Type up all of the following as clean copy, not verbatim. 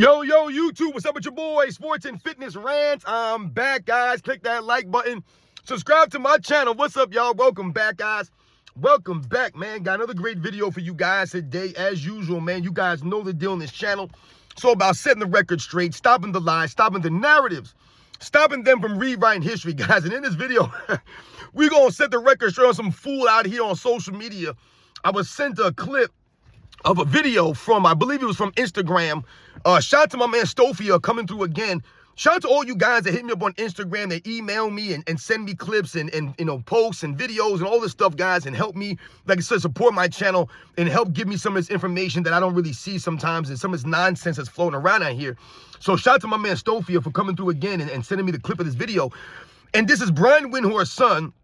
Yo, YouTube, what's up with your boy? Sports and Fitness Rants. I'm back, guys. Click that like button. Subscribe to my channel. What's up, y'all? Welcome back, guys. Welcome back, man. Got another great video for you guys today. As usual, man, you guys know the deal on this channel. It's all about setting the record straight, stopping the lies, stopping the narratives, stopping them from rewriting history, guys. And in this video, we're going to set the record straight on some fool out here on social media. I was sent a clip of a video from, I believe it was from Instagram. Shout out to my man Stofia coming through again. Shout out to all you guys that hit me up on Instagram, that email me and send me clips and you know, posts and videos and all this stuff, guys, and help me, like I said, support my channel and help give me some of this information that I don't really see sometimes and some of this nonsense that's floating around out here. So shout out to my man Stofia for coming through again and sending me the clip of this video. And this is Brian Windhorst's son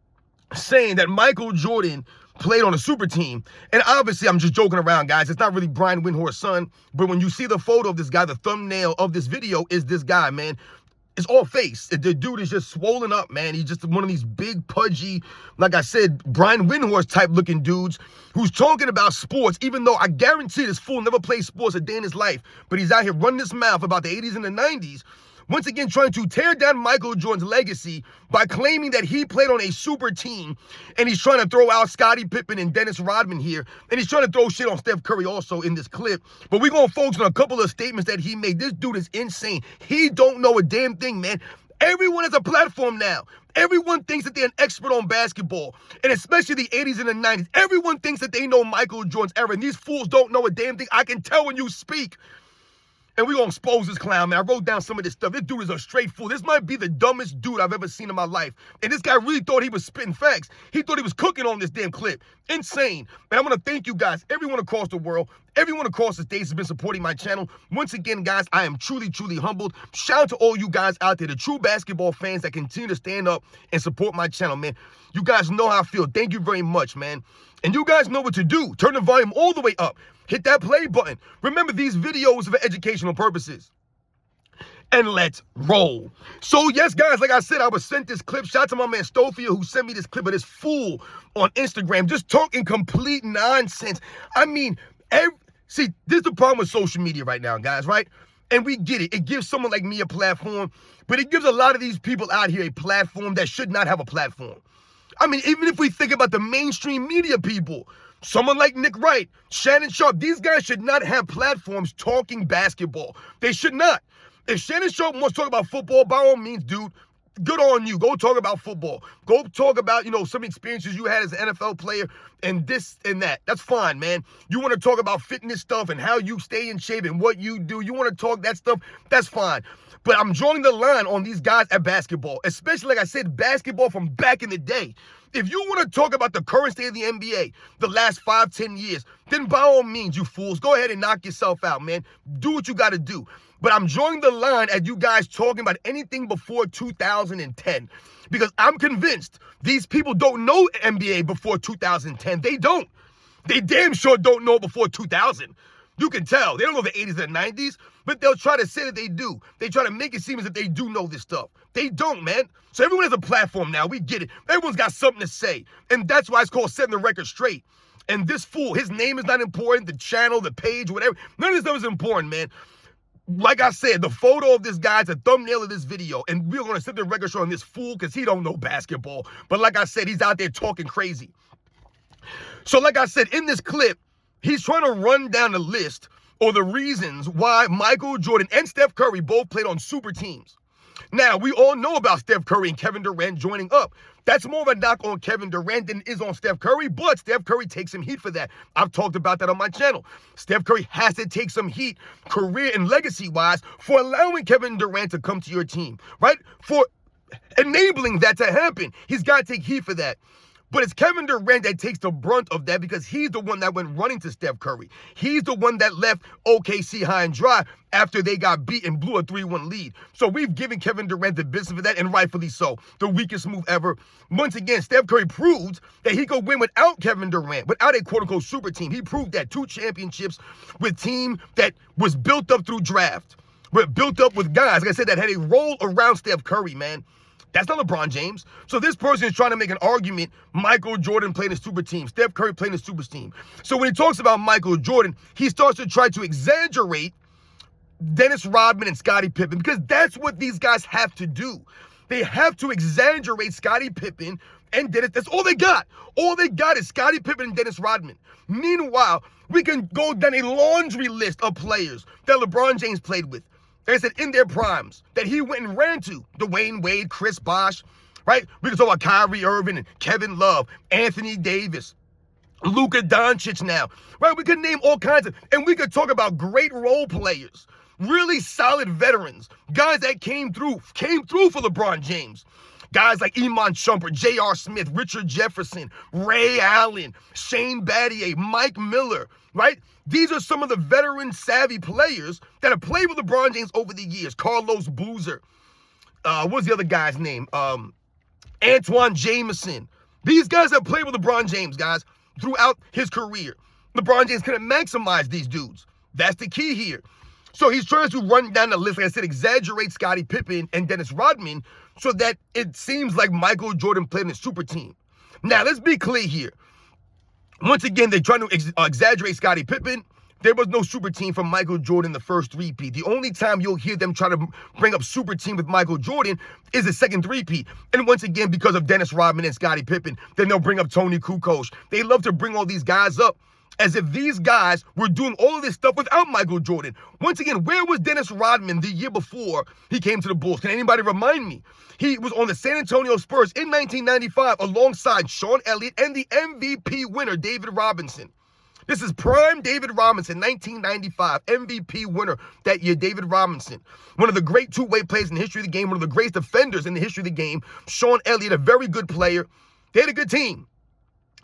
saying that Michael Jordan played on a super team. And obviously, I'm just joking around, guys. It's not really Brian Windhorst's son. But when you see the photo of this guy, the thumbnail of this video is this guy, man. It's all face. The dude is just swollen up, man. He's just one of these big, pudgy, like I said, Brian Windhorst type looking dudes who's talking about sports, even though I guarantee this fool never played sports a day in his life. But he's out here running his mouth about the 80s and the 90s. Once again, trying to tear down Michael Jordan's legacy by claiming that he played on a super team, and he's trying to throw out Scottie Pippen and Dennis Rodman here, and he's trying to throw shit on Steph Curry also in this clip. But we're going to focus on a couple of statements that he made. This dude is insane. He don't know a damn thing, man. Everyone has a platform now. Everyone thinks that they're an expert on basketball, and especially the 80s and the 90s. Everyone thinks that they know Michael Jordan's era, and these fools don't know a damn thing. I can tell when you speak. And we're going to expose this clown, man. I wrote down some of this stuff. This dude is a straight fool. This might be the dumbest dude I've ever seen in my life. And this guy really thought he was spitting facts. He thought he was cooking on this damn clip. Insane. And I want to thank you guys, everyone across the world, everyone across the states has been supporting my channel. Once again, guys, I am truly, truly humbled. Shout out to all you guys out there, the true basketball fans that continue to stand up and support my channel, man. You guys know how I feel. Thank you very much, man. And you guys know what to do. Turn the volume all the way up. Hit that play button. Remember, these videos are for educational purposes. And let's roll. So, yes, guys, like I said, I was sent this clip. Shout out to my man Stofia who sent me this clip of this fool on Instagram just talking complete nonsense. I mean, see, this is the problem with social media right now, guys, right? And we get it. It gives someone like me a platform, but it gives a lot of these people out here a platform that should not have a platform. I mean, even if we think about the mainstream media people, someone like Nick Wright, Shannon Sharp, these guys should not have platforms talking basketball. They should not. If Shannon Sharp wants to talk about football, by all means, dude, good on you. Go talk about football. Go talk about, you know, some experiences you had as an NFL player and this and that. That's fine, man. You want to talk about fitness stuff and how you stay in shape and what you do. You want to talk that stuff. That's fine. But I'm drawing the line on these guys at basketball, especially, like I said, basketball from back in the day. If you want to talk about the current state of the NBA, the last 5-10 years, then by all means, you fools, go ahead and knock yourself out, man. Do what you got to do. But I'm drawing the line at you guys talking about anything before 2010 because I'm convinced these people don't know NBA before 2010. They don't. They damn sure don't know before 2000. You can tell. They don't know the 80s and the 90s, but they'll try to say that they do. They try to make it seem as if they do know this stuff. They don't, man. So everyone has a platform now. We get it. Everyone's got something to say. And that's why it's called setting the record straight. And this fool, his name is not important, the channel, the page, whatever. None of this stuff is important, man. Like I said, the photo of this guy is the thumbnail of this video. And we're going to set the record straight on this fool because he don't know basketball. But like I said, he's out there talking crazy. So like I said, in this clip, he's trying to run down the list or the reasons why Michael Jordan and Steph Curry both played on super teams. Now, we all know about Steph Curry and Kevin Durant joining up. That's more of a knock on Kevin Durant than it is on Steph Curry, but Steph Curry takes some heat for that. I've talked about that on my channel. Steph Curry has to take some heat, career and legacy-wise, for allowing Kevin Durant to come to your team, right? For enabling that to happen. He's got to take heat for that. But it's Kevin Durant that takes the brunt of that because he's the one that went running to Steph Curry. He's the one that left OKC high and dry after they got beat and blew a 3-1 lead. So we've given Kevin Durant the business for that, and rightfully so. The weakest move ever. Once again, Steph Curry proved that he could win without Kevin Durant, without a quote-unquote super team. He proved that 2 championships with team that was built up through draft. We're built up with guys, like I said, that had a role around Steph Curry, man. That's not LeBron James. So this person is trying to make an argument. Michael Jordan playing a super team. Steph Curry playing a super team. So when he talks about Michael Jordan, he starts to try to exaggerate Dennis Rodman and Scottie Pippen, because that's what these guys have to do. They have to exaggerate Scottie Pippen and Dennis. That's all they got. All they got is Scottie Pippen and Dennis Rodman. Meanwhile, we can go down a laundry list of players that LeBron James played with. Like I said, in their primes, that he went and ran to. Dwayne Wade, Chris Bosh, right? We can talk about Kyrie Irving and Kevin Love, Anthony Davis, Luka Doncic now, right? We could name all kinds of, and we could talk about great role players, really solid veterans, guys that came through for LeBron James. Guys like Iman Shumpert, J.R. Smith, Richard Jefferson, Ray Allen, Shane Battier, Mike Miller, right? These are some of the veteran-savvy players that have played with LeBron James over the years. Carlos Boozer. What's the other guy's name? Antoine Jameson. These guys have played with LeBron James, guys, throughout his career. LeBron James couldn't maximize these dudes. That's the key here. So he's trying to run down the list, like I said, exaggerate Scottie Pippen and Dennis Rodman so that it seems like Michael Jordan played in a super team. Now, let's be clear here. Once again, they're trying to exaggerate Scottie Pippen. There was no super team from Michael Jordan the first three-peat. The only time you'll hear them try to bring up super team with Michael Jordan is the second three-peat. And once again, because of Dennis Rodman and Scottie Pippen, then they'll bring up Tony Kukoc. They love to bring all these guys up as if these guys were doing all of this stuff without Michael Jordan. Once again, where was Dennis Rodman the year before he came to the Bulls? Can anybody remind me? He was on the San Antonio Spurs in 1995 alongside Sean Elliott and the MVP winner, David Robinson. This is prime David Robinson, 1995, MVP winner that year, David Robinson. One of the great two-way players in the history of the game, one of the greatest defenders in the history of the game. Sean Elliott, a very good player. They had a good team.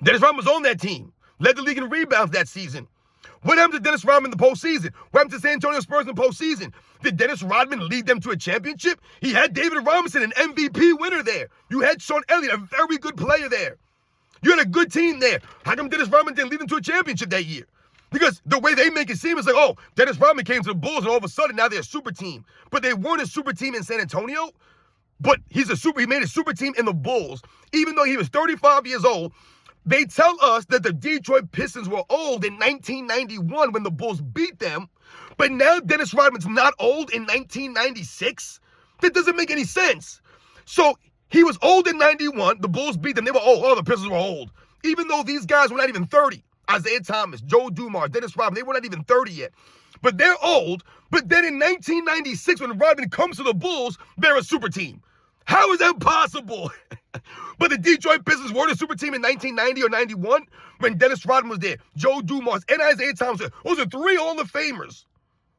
Dennis Rodman was on that team. Led the league in rebounds that season. What happened to Dennis Rodman in the postseason? What happened to San Antonio Spurs in the postseason? Did Dennis Rodman lead them to a championship? He had David Robinson, an MVP winner there. You had Sean Elliott, a very good player there. You had a good team there. How come Dennis Rodman didn't lead them to a championship that year? Because the way they make it seem is like, oh, Dennis Rodman came to the Bulls and all of a sudden now they're a super team. But they weren't a super team in San Antonio. But he made a super team in the Bulls. Even though he was 35 years old, they tell us that the Detroit Pistons were old in 1991 when the Bulls beat them, but now Dennis Rodman's not old in 1996? That doesn't make any sense. So he was old in 91, the Bulls beat them, they were old. Oh, the Pistons were old. Even though these guys were not even 30. Isaiah Thomas, Joe Dumars, Dennis Rodman, they were not even 30 yet. But they're old, but then in 1996 when Rodman comes to the Bulls, they're a super team. How is that possible? But the Detroit Pistons were the super team in 1990 or 91 when Dennis Rodman was there. Joe Dumars and Isaiah Thomas. Those are three Hall of Famers.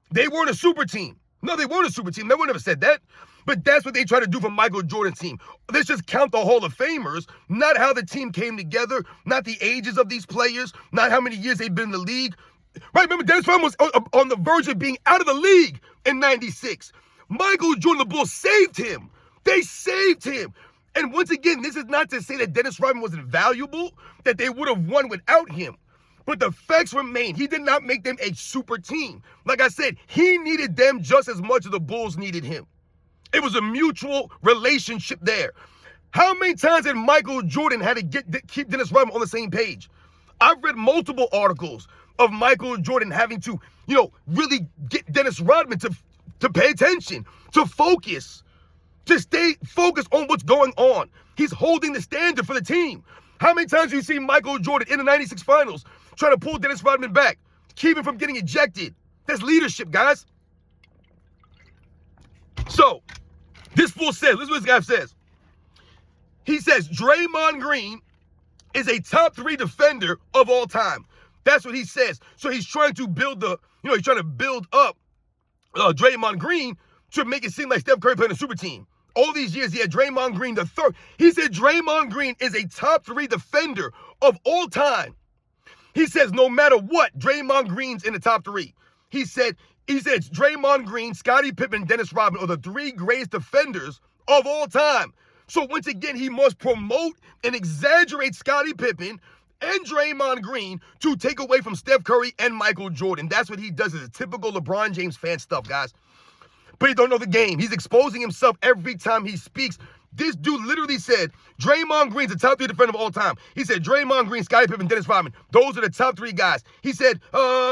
They weren't a super team. No, they weren't a super team. No one ever said that. But that's what they try to do for Michael Jordan's team. Let's just count the Hall of Famers, not how the team came together, not the ages of these players, not how many years they've been in the league. Right, remember Dennis Rodman was on the verge of being out of the league in 96. Michael Jordan, the Bulls saved him. They saved him. And once again, this is not to say that Dennis Rodman wasn't valuable, that they would have won without him. But the facts remain. He did not make them a super team. Like I said, he needed them just as much as the Bulls needed him. It was a mutual relationship there. How many times had Michael Jordan had to keep Dennis Rodman on the same page? I've read multiple articles of Michael Jordan having to, really get Dennis Rodman to pay attention, to focus, to stay focused on what's going on. He's holding the standard for the team. How many times have you seen Michael Jordan in the 96 finals trying to pull Dennis Rodman back, keep him from getting ejected? That's leadership, guys. So, this fool says, listen to what this guy says. He says, Draymond Green is a top 3 defender of all time. That's what he says. So he's trying to build up Draymond Green to make it seem like Steph Curry playing a super team. All these years, he had Draymond Green the third. He said Draymond Green is a top 3 defender of all time. He says no matter what, Draymond Green's in the top 3. He said it's Draymond Green, Scottie Pippen, Dennis Rodman are the 3 greatest defenders of all time. So once again, he must promote and exaggerate Scottie Pippen and Draymond Green to take away from Steph Curry and Michael Jordan. That's what he does. It's a typical LeBron James fan stuff, guys. But he don't know the game. He's exposing himself every time he speaks. This dude literally said, Draymond Green's the top 3 defender of all time. He said, Draymond Green, Scottie Pippen, Dennis Rodman. Those are the top 3 guys. He said,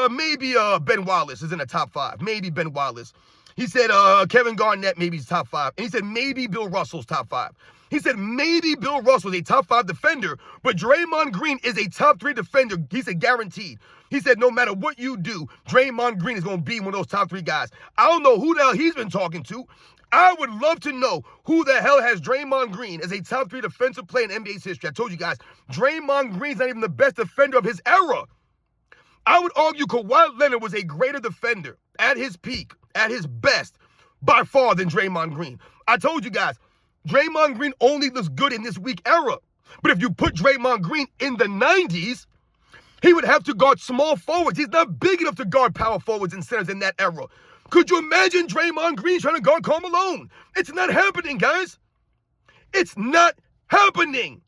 maybe Ben Wallace is in the top 5. Maybe Ben Wallace. He said, Kevin Garnett, maybe he's top 5. And he said, maybe Bill Russell's top 5. He said, maybe Bill Russell is a top 5 defender, but Draymond Green is a top 3 defender. He said, guaranteed. He said, no matter what you do, Draymond Green is going to be one of those top 3 guys. I don't know who the hell he's been talking to. I would love to know who the hell has Draymond Green as a top 3 defensive player in NBA's history. I told you guys, Draymond Green's not even the best defender of his era. I would argue Kawhi Leonard was a greater defender at his peak, at his best, by far than Draymond Green. I told you guys, Draymond Green only looks good in this weak era. But if you put Draymond Green in the 90s, he would have to guard small forwards. He's not big enough to guard power forwards and centers in that era. Could you imagine Draymond Green trying to guard Karl Malone? It's not happening, guys. It's not happening.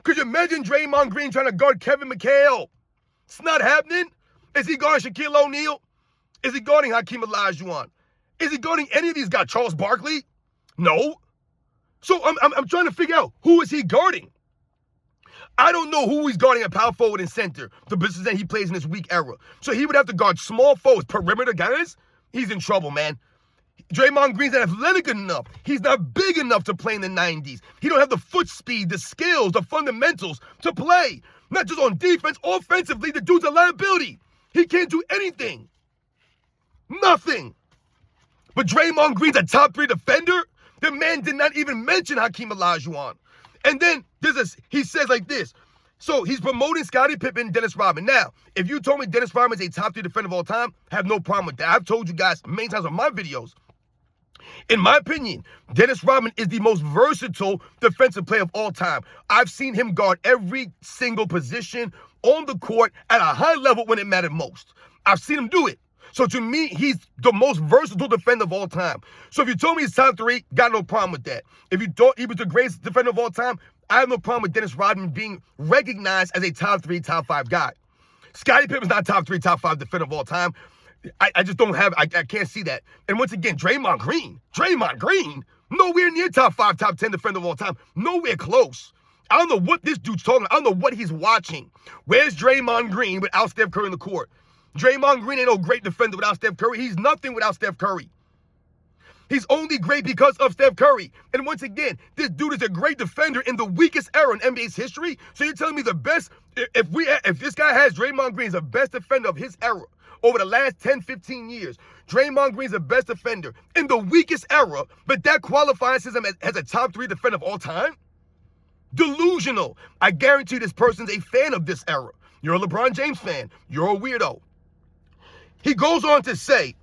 Could you imagine Draymond Green trying to guard Kevin McHale? It's not happening. Is he guarding Shaquille O'Neal? Is he guarding Hakeem Olajuwon? Is he guarding any of these guys? Charles Barkley? No. So I'm trying to figure out, who is he guarding? I don't know who he's guarding at power forward and center, the position that he plays in this weak era. So he would have to guard small forwards, perimeter guys. He's in trouble, man. Draymond Green's not athletic enough. He's not big enough to play in the 90s. He don't have the foot speed, the skills, the fundamentals to play. Not just on defense, offensively, the dude's a liability. He can't do anything. Nothing. But Draymond Green's a top 3 defender? The man did not even mention Hakeem Olajuwon. And then he says like this. So he's promoting Scottie Pippen, Dennis Rodman. Now, if you told me Dennis Rodman is a top 3 defender of all time, I have no problem with that. I've told you guys many times on my videos. In my opinion, Dennis Rodman is the most versatile defensive player of all time. I've seen him guard every single position on the court at a high level when it mattered most. I've seen him do it. So to me, he's the most versatile defender of all time. So if you told me he's top 3, got no problem with that. If you thought he was the greatest defender of all time, I have no problem with Dennis Rodman being recognized as a top 3, top 5 guy. Scottie Pippen's not top 3, top 5 defender of all time. I just don't have, I can't see that. And once again, Draymond Green, nowhere near top 5, top 10 defender of all time. Nowhere close. I don't know what this dude's talking about. I don't know what he's watching. Where's Draymond Green without Steph Curry in the court? Draymond Green ain't no great defender without Steph Curry. He's nothing without Steph Curry. He's only great because of Steph Curry. And once again, this dude is a great defender in the weakest era in NBA's history. So you're telling me the best, if this guy has Draymond Green as the best defender of his era over the last 10, 15 years, Draymond Green's the best defender in the weakest era, but that qualifies him as a top 3 defender of all time? Delusional. I guarantee this person's a fan of this era. You're a LeBron James fan. You're a weirdo. He goes on to say,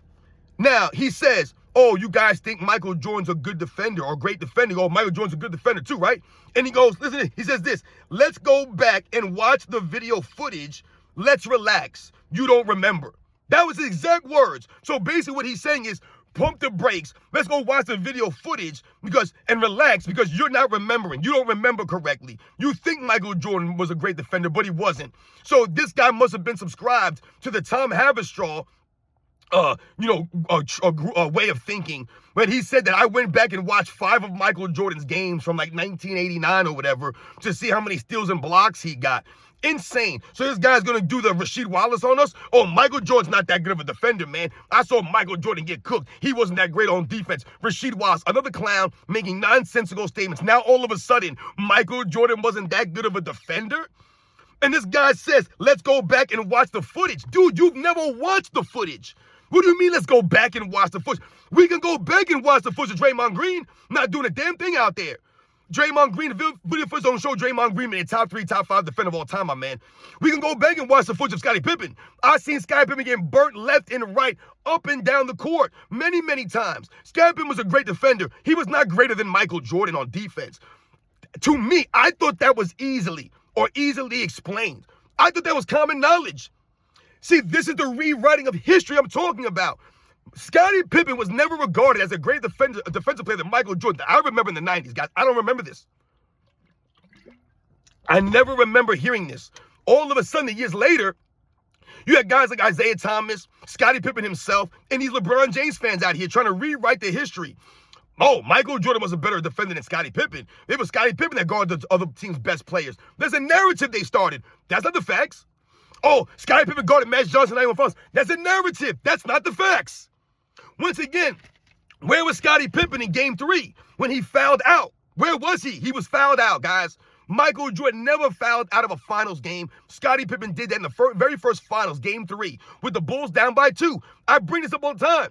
now he says, oh, you guys think Michael Jordan's a good defender or a great defender. Oh, Michael Jordan's a good defender too, right? And he goes, listen, he says this, let's go back and watch the video footage. Let's relax. You don't remember. That was his exact words. So basically what he's saying is, pump the brakes. Let's go watch the video footage and relax because you're not remembering. You don't remember correctly. You think Michael Jordan was a great defender, but he wasn't. So this guy must have been subscribed to the Tom Haverstraw, way of thinking. When he said that I went back and watched 5 of Michael Jordan's games from like 1989 or whatever to see how many steals and blocks he got. Insane. So this guy's going to do the Rasheed Wallace on us? Oh, Michael Jordan's not that good of a defender, man. I saw Michael Jordan get cooked. He wasn't that great on defense. Rasheed Wallace, another clown, making nonsensical statements. Now, all of a sudden, Michael Jordan wasn't that good of a defender? And this guy says, let's go back and watch the footage. Dude, you've never watched the footage. What do you mean, let's go back and watch the footage? We can go back and watch the footage of Draymond Green not doing a damn thing out there. Draymond Green, the video footage don't show Draymond Green being a top 3, top 5 defender of all time, my man. We can go back and watch the footage of Scottie Pippen. I've seen Scottie Pippen getting burnt left and right, up and down the court many, many times. Scottie Pippen was a great defender. He was not greater than Michael Jordan on defense. To me, I thought that was easily explained. I thought that was common knowledge. See, this is the rewriting of history I'm talking about. Scottie Pippen was never regarded as a great defensive player than Michael Jordan. I remember in the 90s, guys. I don't remember this. I never remember hearing this. All of a sudden, years later, you had guys like Isaiah Thomas, Scottie Pippen himself, and these LeBron James fans out here trying to rewrite the history. Oh, Michael Jordan was a better defender than Scottie Pippen. It was Scottie Pippen that guarded the other team's best players. There's a narrative they started. That's not the facts. Oh, Scottie Pippen guarded Magic Johnson 91 Finals. That's a narrative. That's not the facts. Once again, where was Scottie Pippen in Game 3 when he fouled out? Where was he? He was fouled out, guys. Michael Jordan never fouled out of a finals game. Scottie Pippen did that in the very first finals, Game 3, with the Bulls down by 2. I bring this up all the time.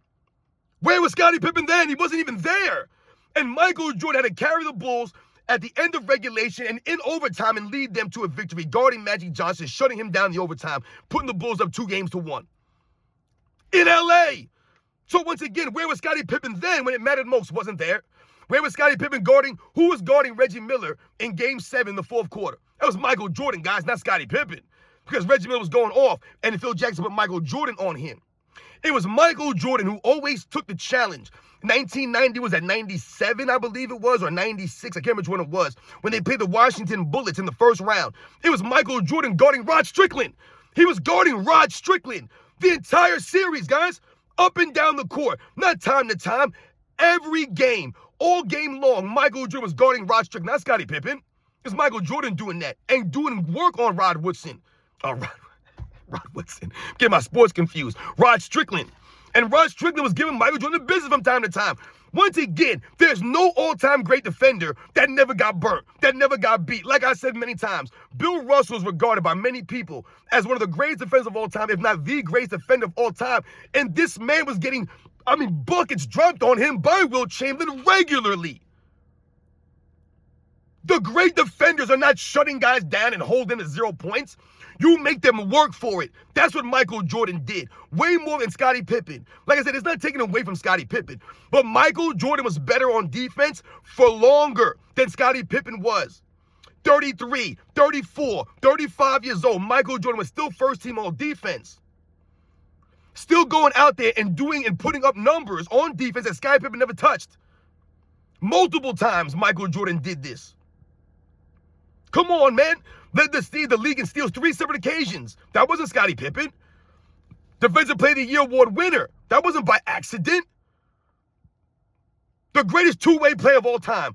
Where was Scottie Pippen then? He wasn't even there. And Michael Jordan had to carry the Bulls at the end of regulation and in overtime and lead them to a victory, guarding Magic Johnson, shutting him down in the overtime, putting the Bulls up 2-1 in L.A. So once again, where was Scottie Pippen then when it mattered most? Wasn't there. Where was Scottie Pippen guarding? Who was guarding Reggie Miller in Game 7 in the fourth quarter? That was Michael Jordan, guys, not Scottie Pippen. Because Reggie Miller was going off and Phil Jackson put Michael Jordan on him. It was Michael Jordan who always took the challenge. 1990 was at 97, I believe it was, or 96. I can't remember which one it was, when they played the Washington Bullets in the first round. It was Michael Jordan guarding Rod Strickland. He was guarding Rod Strickland the entire series, guys, up and down the court. Not time to time. Every game, all game long, Michael Jordan was guarding Rod Strickland, not Scottie Pippen. It's Michael Jordan doing that and doing work on Rod Woodson. Rod Woodson. Get my sports confused. Rod Strickland. And Rod Strickland was giving Michael Jordan the business from time to time. Once again, there's no all-time great defender that never got burnt, that never got beat. Like I said many times, Bill Russell is regarded by many people as one of the greatest defenders of all time, if not the greatest defender of all time. And this man was getting, buckets dropped on him by Wilt Chamberlain regularly. The great defenders are not shutting guys down and holding them to 0 points. You make them work for it. That's what Michael Jordan did. Way more than Scottie Pippen. Like I said, it's not taken away from Scottie Pippen. But Michael Jordan was better on defense for longer than Scottie Pippen was. 33, 34, 35 years old. Michael Jordan was still first team all defense. Still going out there and doing and putting up numbers on defense that Scottie Pippen never touched. Multiple times Michael Jordan did this. Come on, man. Led the league in steals 3 separate occasions. That wasn't Scottie Pippen. Defensive Player of the Year award winner. That wasn't by accident. The greatest two-way player of all time.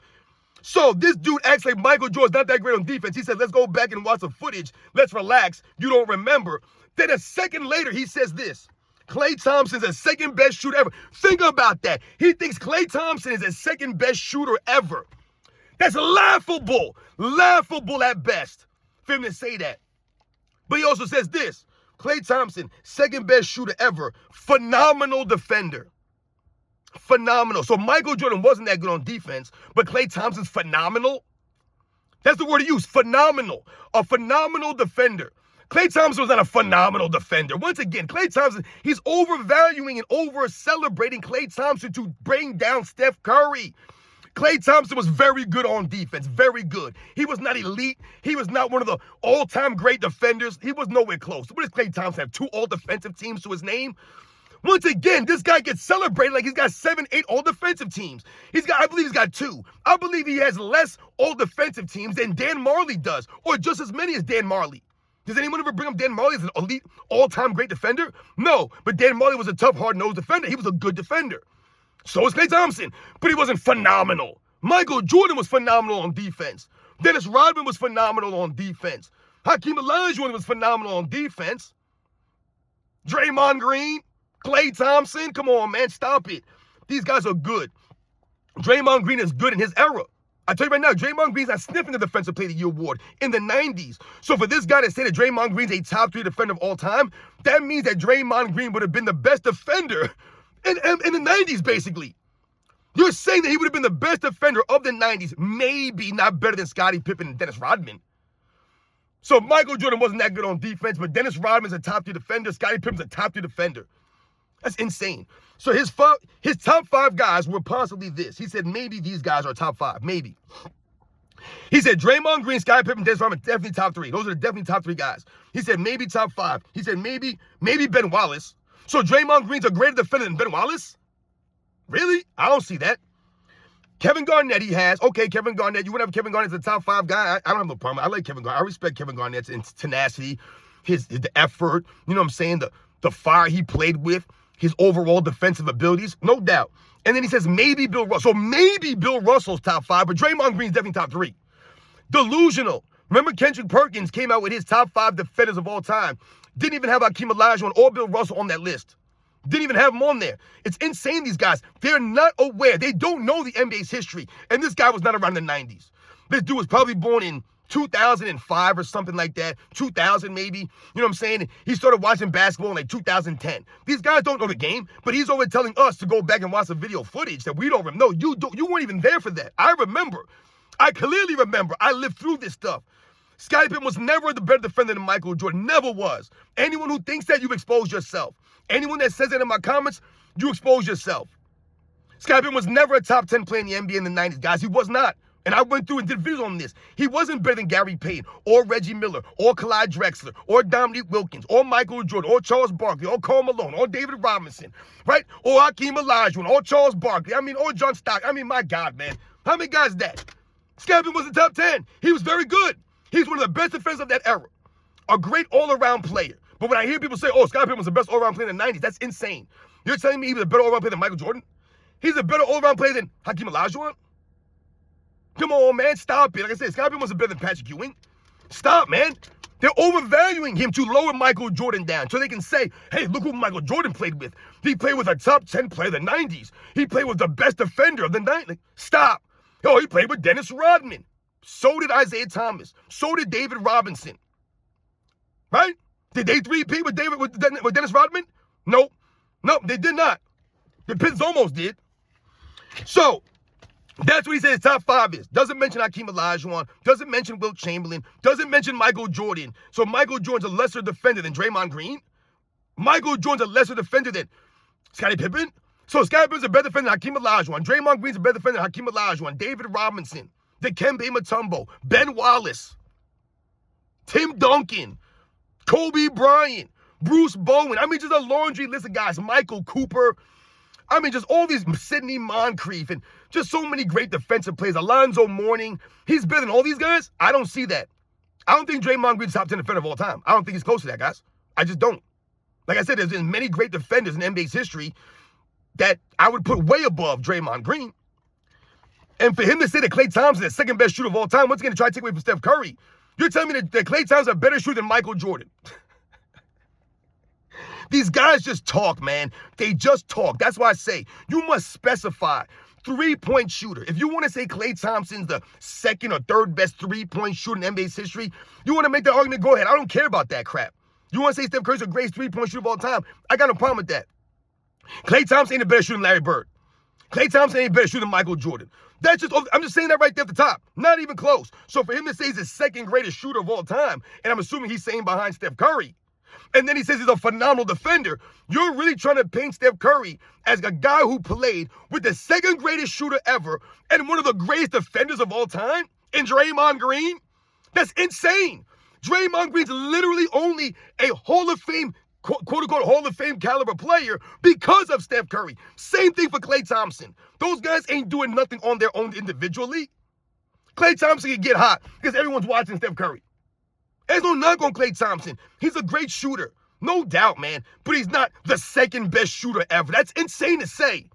So this dude acts like Michael Jordan's not that great on defense. He said, let's go back and watch the footage. Let's relax. You don't remember. Then a second later, he says this. Klay Thompson's the second best shooter ever. Think about that. He thinks Klay Thompson is the second best shooter ever. That's laughable. Laughable at best for him to say that. But he also says this. Klay Thompson, second best shooter ever. Phenomenal defender. Phenomenal. So Michael Jordan wasn't that good on defense, but Klay Thompson's phenomenal. That's the word he used, phenomenal. A phenomenal defender. Klay Thompson was not a phenomenal defender. Once again, Klay Thompson, he's overvaluing and over-celebrating Klay Thompson to bring down Steph Curry. Klay Thompson was very good on defense, very good. He was not elite. He was not one of the all-time great defenders. He was nowhere close. What does Klay Thompson have, 2 all-defensive teams to his name? Once again, this guy gets celebrated like he's got 7, 8 all-defensive teams. I believe he's got 2. I believe he has less all-defensive teams than Dan Marley does, or just as many as Dan Marley. Does anyone ever bring up Dan Marley as an elite, all-time great defender? No, but Dan Marley was a tough, hard-nosed defender. He was a good defender. So was Klay Thompson, but he wasn't phenomenal. Michael Jordan was phenomenal on defense. Dennis Rodman was phenomenal on defense. Hakeem Olajuwon was phenomenal on defense. Draymond Green, Klay Thompson, come on, man, stop it. These guys are good. Draymond Green is good in his era. I tell you right now, Draymond Green's not sniffing the Defensive Player of the Year award in the 90s. So for this guy to say that Draymond Green's a top 3 defender of all time, that means that Draymond Green would have been the best defender in the 90s, basically. You're saying that he would have been the best defender of the 90s, maybe not better than Scottie Pippen and Dennis Rodman. So Michael Jordan wasn't that good on defense, but Dennis Rodman's a top 3 defender. Scottie Pippen's a top 3 defender. That's insane. So his top 5 guys were possibly this. He said maybe these guys are top 5, maybe. He said Draymond Green, Scottie Pippen, Dennis Rodman, definitely top 3. Those are definitely top 3 guys. He said maybe top 5. He said maybe Ben Wallace. So Draymond Green's a greater defender than Ben Wallace? Really? I don't see that. Kevin Garnett he has. Okay, Kevin Garnett. You want to have Kevin Garnett as a top 5 guy? I don't have no problem. I like Kevin Garnett. I respect Kevin Garnett's tenacity, the effort, you know what I'm saying, the fire he played with, his overall defensive abilities. No doubt. And then he says maybe Bill Russell. So maybe Bill Russell's top 5, but Draymond Green's definitely top 3. Delusional. Remember Kendrick Perkins came out with his top 5 defenders of all time. Didn't even have Hakeem Olajuwon or Bill Russell on that list. Didn't even have them on there. It's insane, these guys. They're not aware. They don't know the NBA's history. And this guy was not around in the 90s. This dude was probably born in 2005 or something like that. 2000 maybe. You know what I'm saying? He started watching basketball in like 2010. These guys don't know the game, but he's always telling us to go back and watch the video footage that we don't remember. No, you weren't even there for that. I remember. I clearly remember. I lived through this stuff. Scottie Pippen was never the better defender than Michael Jordan. Never was. Anyone who thinks that, you've exposed yourself. Anyone that says that in my comments, you expose yourself. Scottie Pippen was never a top 10 player in the NBA in the 90s, guys. He was not. And I went through and did videos on this. He wasn't better than Gary Payton or Reggie Miller or Clyde Drexler or Dominique Wilkins or Michael Jordan or Charles Barkley or Karl Malone or David Robinson, right? Or Hakeem Olajuwon or Charles Barkley. Or John Stockton. My God, man. How many guys is that? Scottie Pippen was in the top 10. He was very good. He's one of the best defenders of that era. A great all-around player. But when I hear people say, oh, Scottie Pippen was the best all-around player in the 90s, that's insane. You're telling me he was a better all-around player than Michael Jordan? He's a better all-around player than Hakeem Olajuwon? Come on, man. Stop it. Like I said, Scottie Pippen was better than Patrick Ewing. Stop, man. They're overvaluing him to lower Michael Jordan down so they can say, hey, look who Michael Jordan played with. He played with a top 10 player of the 90s. He played with the best defender of the 90s. Stop. Oh, he played with Dennis Rodman. So did Isaiah Thomas. So did David Robinson. Right? Did they three-peat with Dennis Rodman? Nope. Nope, they did not. The Pistons almost did. So, that's what he said his top 5 is. Doesn't mention Hakeem Olajuwon. Doesn't mention Wilt Chamberlain. Doesn't mention Michael Jordan. So Michael Jordan's a lesser defender than Draymond Green. Michael Jordan's a lesser defender than Scottie Pippen. So Scottie Pippen's a better defender than Hakeem Olajuwon. Draymond Green's a better defender than Hakeem Olajuwon. David Robinson. Dikembe Mutombo. Ben Wallace. Tim Duncan. Kobe Bryant. Bruce Bowen. Just a laundry list of guys. Michael Cooper. Just all these, Sidney Moncrief, and just so many great defensive players. Alonzo Mourning. He's better than all these guys? I don't see that. I don't think Draymond Green's top 10 defender of all time. I don't think he's close to that, guys. I just don't. Like I said, there's been many great defenders in NBA's history that I would put way above Draymond Green. And for him to say that Klay Thompson is the second best shooter of all time, once again, to try to take away from Steph Curry, you're telling me that Klay Thompson is a better shooter than Michael Jordan. These guys just talk, man. They just talk. That's why I say you must specify three-point shooter. If you want to say Klay Thompson's the second or third best three-point shooter in NBA's history, you want to make that argument, go ahead. I don't care about that crap. You want to say Steph Curry's the greatest three-point shooter of all time, I got no problem with that. Klay Thompson ain't a better shooter than Larry Bird. Klay Thompson ain't a better shooter than Michael Jordan. I'm just saying that right there at the top. Not even close. So for him to say he's the second greatest shooter of all time, and I'm assuming he's saying behind Steph Curry, and then he says he's a phenomenal defender, you're really trying to paint Steph Curry as a guy who played with the second greatest shooter ever and one of the greatest defenders of all time in Draymond Green? That's insane. Draymond Green's literally only a Hall of Fame, quote-unquote, Hall of Fame caliber player because of Steph Curry. Same thing for Klay Thompson. Those guys ain't doing nothing on their own individually. Klay Thompson can get hot because everyone's watching Steph Curry. There's no knock on Klay Thompson. He's a great shooter. No doubt, man. But he's not the second best shooter ever. That's insane to say.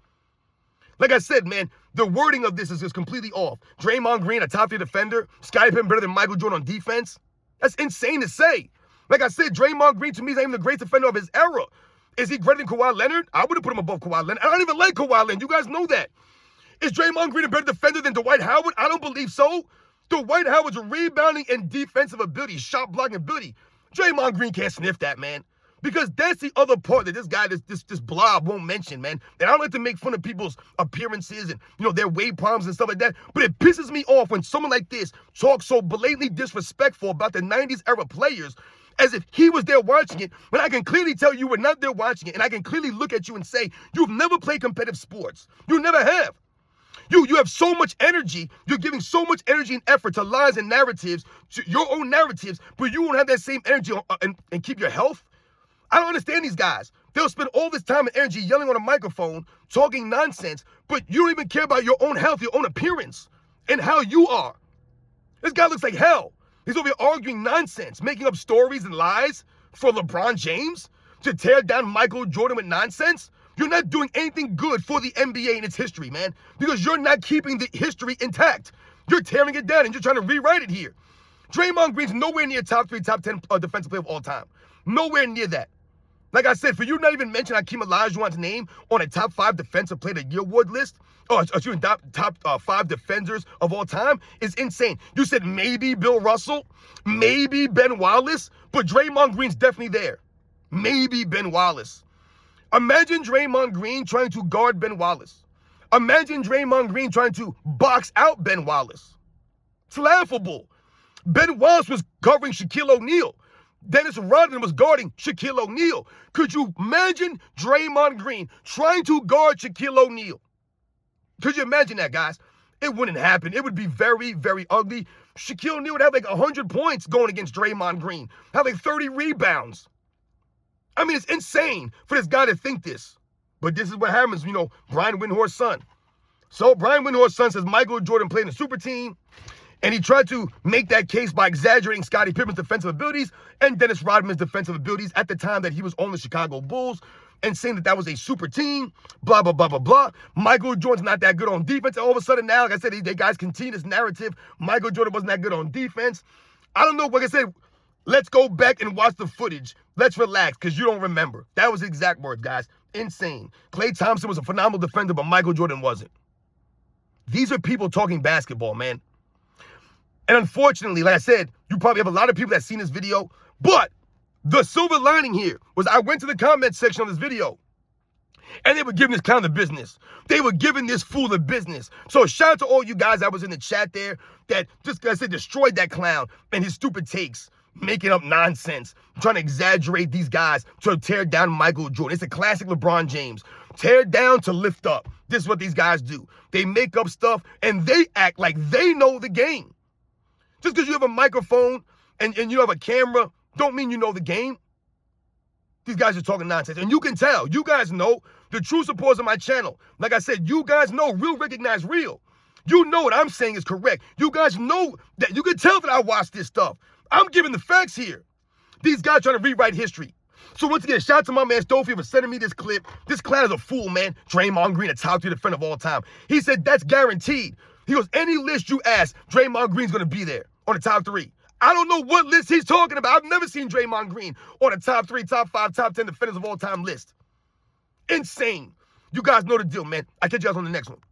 Like I said, man, the wording of this is just completely off. Draymond Green, a top 3 defender. Scottie Pippen better than Michael Jordan on defense. That's insane to say. Like I said, Draymond Green to me is not even the greatest defender of his era. Is he greater than Kawhi Leonard? I would have put him above Kawhi Leonard. I don't even like Kawhi Leonard. You guys know that. Is Draymond Green a better defender than Dwight Howard? I don't believe so. Dwight Howard's rebounding and defensive ability, shot blocking ability. Draymond Green can't sniff that, man. Because that's the other part that this guy, this blob won't mention, man. And I don't like to make fun of people's appearances and, their weight problems and stuff like that. But it pisses me off when someone like this talks so blatantly disrespectful about the 90s era players as if he was there watching it, when I can clearly tell you were not there watching it. And I can clearly look at you and say, you've never played competitive sports. You never have. You have so much energy. You're giving so much energy and effort to lies and narratives, to your own narratives, but you won't have that same energy and keep your health. I don't understand these guys. They'll spend all this time and energy yelling on a microphone, talking nonsense, but you don't even care about your own health, your own appearance, and how you are. This guy looks like hell. He's over here arguing nonsense, making up stories and lies for LeBron James to tear down Michael Jordan with nonsense. You're not doing anything good for the NBA in its history, man, because you're not keeping the history intact. You're tearing it down and you're trying to rewrite it here. Draymond Green's nowhere near top 3, top 10 defensive player of all time. Nowhere near that. Like I said, for you not even mention Hakeem Olajuwon's name on a top 5 defensive player of the year award list, top 5 defenders of all time is insane. You said maybe Bill Russell, maybe Ben Wallace, but Draymond Green's definitely there. Maybe Ben Wallace. Imagine Draymond Green trying to guard Ben Wallace. Imagine Draymond Green trying to box out Ben Wallace. It's laughable. Ben Wallace was covering Shaquille O'Neal. Dennis Rodman was guarding Shaquille O'Neal. Could you imagine Draymond Green trying to guard Shaquille O'Neal? Could you imagine that, guys? It wouldn't happen. It would be very, very ugly. Shaquille O'Neal would have like 100 points going against Draymond Green. Have like 30 rebounds. I mean, it's insane for this guy to think this. But this is what happens, you know, Brian Windhorst's son. So Brian Windhorst's son says Michael Jordan played in a super team. And he tried to make that case by exaggerating Scottie Pippen's defensive abilities and Dennis Rodman's defensive abilities at the time that he was on the Chicago Bulls and saying that that was a super team, blah, blah, blah, blah, blah. Michael Jordan's not that good on defense. And all of a sudden now, like I said, they guys continue this narrative. Michael Jordan wasn't that good on defense. I don't know, like I said, let's go back and watch the footage. Let's relax because you don't remember. That was the exact words, guys. Insane. Klay Thompson was a phenomenal defender, but Michael Jordan wasn't. These are people talking basketball, man. And unfortunately, like I said, you probably have a lot of people that seen this video, but the silver lining here was I went to the comment section of this video and they were giving this clown the business. They were giving this fool the business. So shout out to all you guys that was in the chat there that just, like I said, destroyed that clown and his stupid takes, making up nonsense, trying to exaggerate these guys to tear down Michael Jordan. It's a classic LeBron James. Tear down to lift up. This is what these guys do. They make up stuff and they act like they know the game. Just because you have a microphone and you have a camera, don't mean you know the game. These guys are talking nonsense. And you can tell. You guys know the true supporters of my channel. Like I said, you guys know real recognize real. You know what I'm saying is correct. You guys know that. You can tell that I watched this stuff. I'm giving the facts here. These guys trying to rewrite history. So once again, shout out to my man Stofield for sending me this clip. This clown is a fool, man. Draymond Green, a top 3 defender of all time. He said that's guaranteed. He goes, any list you ask, Draymond Green's going to be there on the top 3. I don't know what list he's talking about. I've never seen Draymond Green on a top 3, top 5, top 10 defenders of all time list. Insane. You guys know the deal, man. I'll catch you guys on the next one.